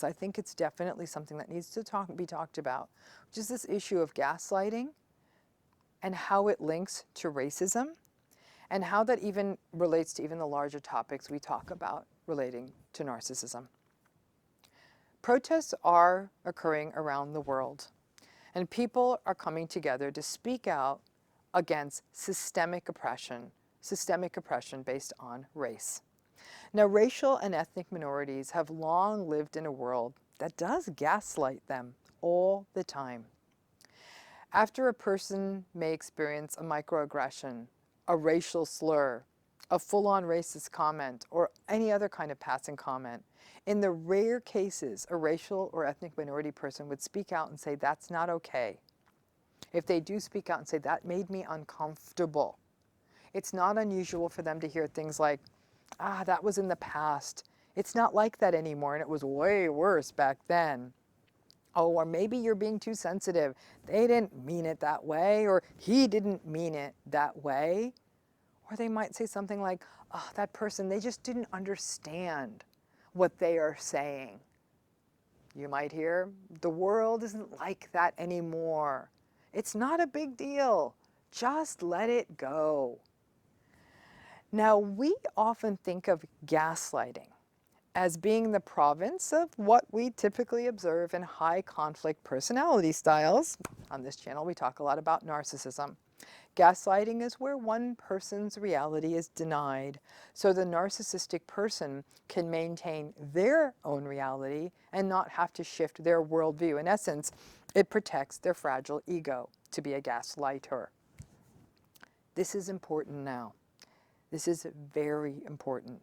because I think it's definitely something that needs to be talked about, which is this issue of gaslighting and how it links to racism and how that even relates to even the larger topics we talk about relating to narcissism. Protests are occurring around the world, and people are coming together to speak out against systemic oppression based on race. Now, racial and ethnic minorities have long lived in a world that does gaslight them all the time. After a person may experience a microaggression, a racial slur, a full-on racist comment, or any other kind of passing comment, in the rare cases a racial or ethnic minority person would speak out and say, that's not okay. If they do speak out and say, that made me uncomfortable, it's not unusual for them to hear things like, that was in the past. It's not like that anymore, and it was way worse back then. Oh, or maybe you're being too sensitive. They didn't mean it that way, or he didn't mean it that way. Or they might say something like, oh, that person, they just didn't understand what they are saying. You might hear, the world isn't like that anymore. It's not a big deal. Just let it go. Now, we often think of gaslighting as being the province of what we typically observe in high conflict personality styles. On this channel, we talk a lot about narcissism. Gaslighting is where one person's reality is denied, so the narcissistic person can maintain their own reality and not have to shift their worldview. In essence, it protects their fragile ego to be a gaslighter. This is important now. This is very important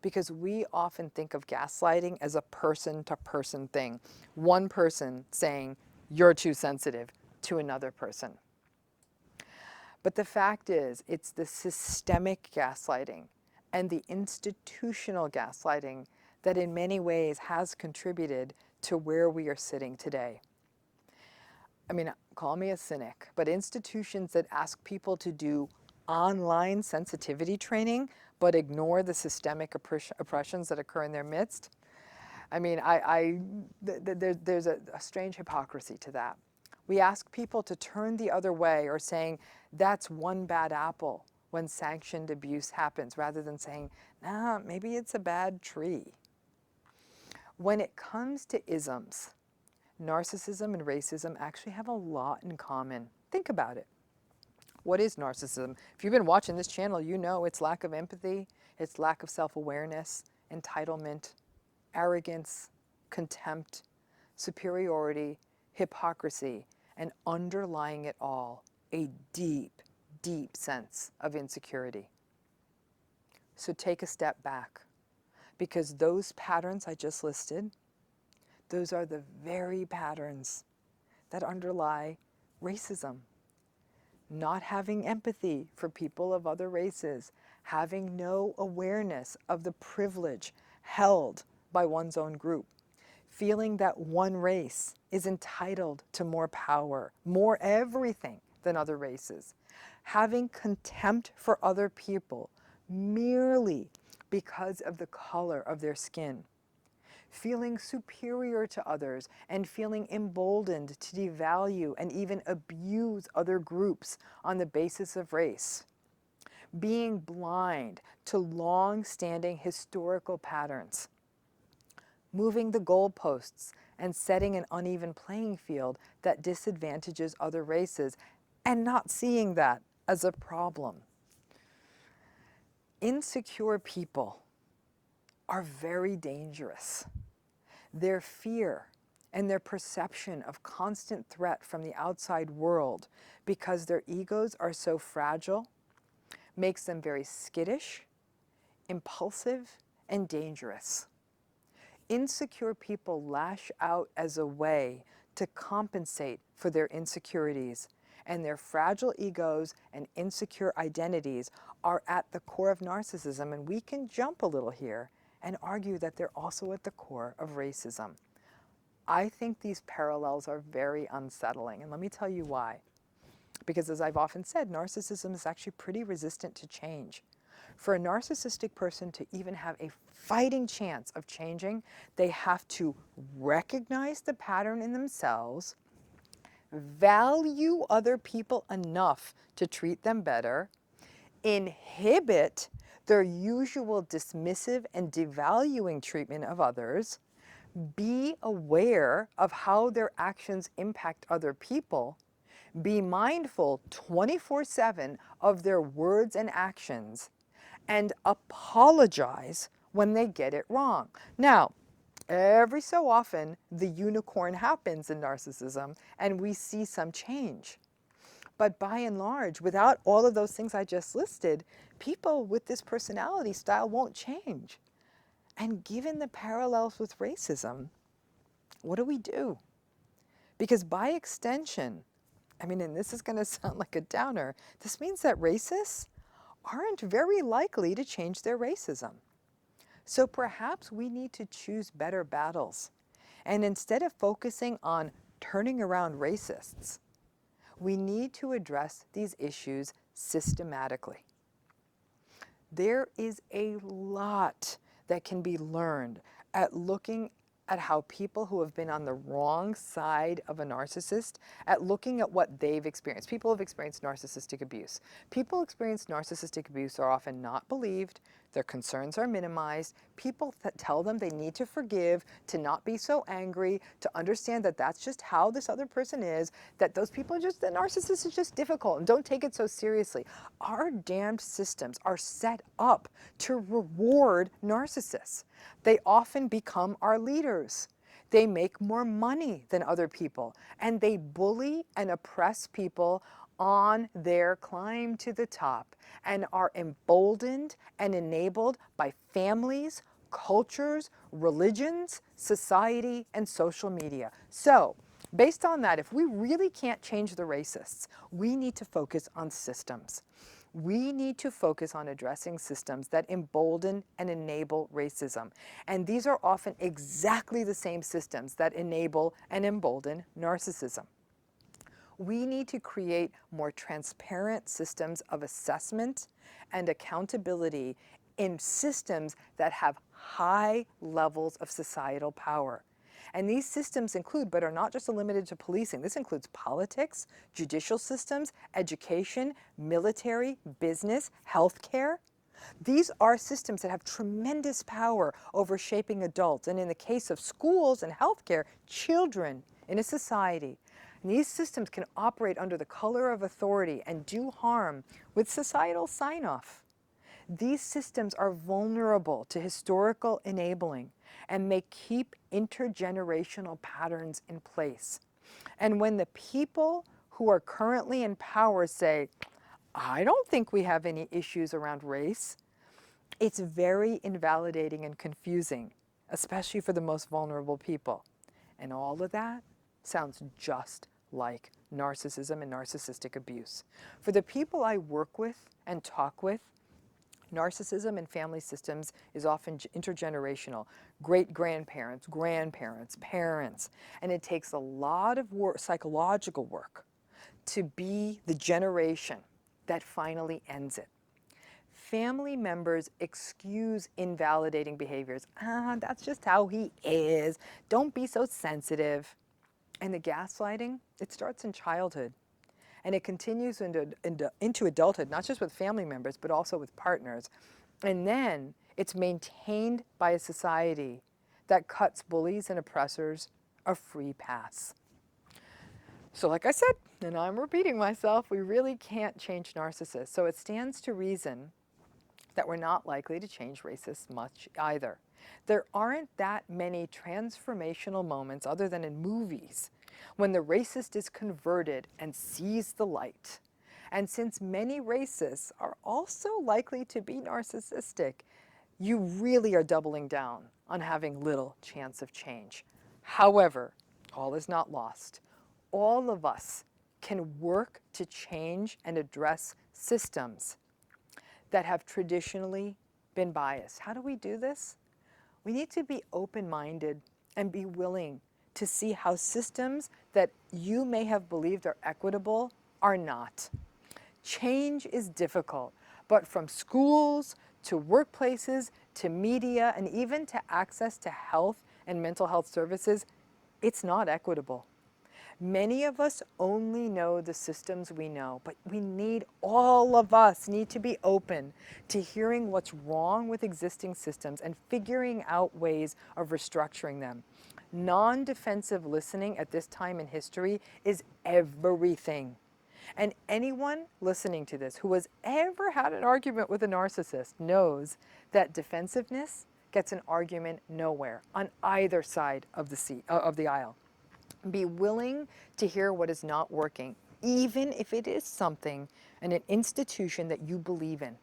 because we often think of gaslighting as a person-to-person thing. One person saying, you're too sensitive, to another person. But the fact is, it's the systemic gaslighting and the institutional gaslighting that in many ways has contributed to where we are sitting today. I mean, call me a cynic, but institutions that ask people to do online sensitivity training but ignore the systemic oppressions that occur in their midst, I mean, there's a strange hypocrisy to that. We ask people to turn the other way or saying, that's one bad apple when sanctioned abuse happens, rather than saying, nah, maybe it's a bad tree. When it comes to isms, narcissism and racism actually have a lot in common. Think about it. What is narcissism? If you've been watching this channel, you know it's lack of empathy, it's lack of self-awareness, entitlement, arrogance, contempt, superiority, hypocrisy, and underlying it all, a deep, deep sense of insecurity. So take a step back, because those patterns I just listed, those are the very patterns that underlie racism. Not having empathy for people of other races, having no awareness of the privilege held by one's own group, feeling that one race is entitled to more power, more everything than other races, having contempt for other people merely because of the color of their skin, feeling superior to others and feeling emboldened to devalue and even abuse other groups on the basis of race, being blind to long-standing historical patterns, moving the goalposts and setting an uneven playing field that disadvantages other races and not seeing that as a problem. Insecure people are very dangerous. Their fear and their perception of constant threat from the outside world, because their egos are so fragile, makes them very skittish, impulsive, and dangerous. Insecure people lash out as a way to compensate for their insecurities, and their fragile egos and insecure identities are at the core of narcissism, and we can jump a little here and argue that they're also at the core of racism. I think these parallels are very unsettling, and let me tell you why. Because as I've often said, narcissism is actually pretty resistant to change. For a narcissistic person to even have a fighting chance of changing, they have to recognize the pattern in themselves, value other people enough to treat them better, inhibit their usual dismissive and devaluing treatment of others, be aware of how their actions impact other people, be mindful 24/7 of their words and actions, and apologize when they get it wrong. Now, every so often, the unicorn happens in narcissism and we see some change. But by and large, without all of those things I just listed, people with this personality style won't change. And given the parallels with racism, what do we do? Because by extension, I mean, and this is going to sound like a downer, this means that racists aren't very likely to change their racism. So perhaps we need to choose better battles. And instead of focusing on turning around racists, we need to address these issues systematically. There is a lot that can be learned at looking at how people who have been on the wrong side of a narcissist, at looking at what they've experienced. People have experienced narcissistic abuse. People who experience narcissistic abuse are often not believed, their concerns are minimized, people tell them they need to forgive, to not be so angry, to understand that that's just how this other person is, that those people are just, the narcissist is just difficult and don't take it so seriously. Our damned systems are set up to reward narcissists. They often become our leaders. They make more money than other people, and they bully and oppress people on their climb to the top and are emboldened and enabled by families, cultures, religions, society, and social media. So, based on that, if we really can't change the racists, we need to focus on systems. We need to focus on addressing systems that embolden and enable racism. And these are often exactly the same systems that enable and embolden narcissism. We need to create more transparent systems of assessment and accountability in systems that have high levels of societal power. And these systems include, but are not just limited to policing. This includes politics, judicial systems, education, military, business, healthcare. These are systems that have tremendous power over shaping adults, and in the case of schools and healthcare, children in a society. And these systems can operate under the color of authority and do harm with societal sign-off. These systems are vulnerable to historical enabling and may keep intergenerational patterns in place. And when the people who are currently in power say, I don't think we have any issues around race, it's very invalidating and confusing, especially for the most vulnerable people. And all of that sounds just like narcissism and narcissistic abuse. For the people I work with and talk with, narcissism in family systems is often intergenerational. Great-grandparents, grandparents, parents. And it takes a lot of work, psychological work, to be the generation that finally ends it. Family members excuse invalidating behaviors. That's just how he is. Don't be so sensitive. And the gaslighting, it starts in childhood. And it continues into adulthood, not just with family members, but also with partners. And then it's maintained by a society that cuts bullies and oppressors a free pass. So like I said, and I'm repeating myself, we really can't change narcissists. So it stands to reason that we're not likely to change racists much either. There aren't that many transformational moments other than in movies when the racist is converted and sees the light. And since many racists are also likely to be narcissistic, you really are doubling down on having little chance of change. However, all is not lost. All of us can work to change and address systems that have traditionally been biased. How do we do this? We need to be open-minded and be willing to see how systems that you may have believed are equitable are not. Change is difficult, but from schools to workplaces, to media, and even to access to health and mental health services, it's not equitable. Many of us only know the systems we know, but all of us need to be open to hearing what's wrong with existing systems and figuring out ways of restructuring them. Non-defensive listening at this time in history is everything. And anyone listening to this who has ever had an argument with a narcissist knows that defensiveness gets an argument nowhere on either side of the aisle. Be willing to hear what is not working, even if it is something and an institution that you believe in.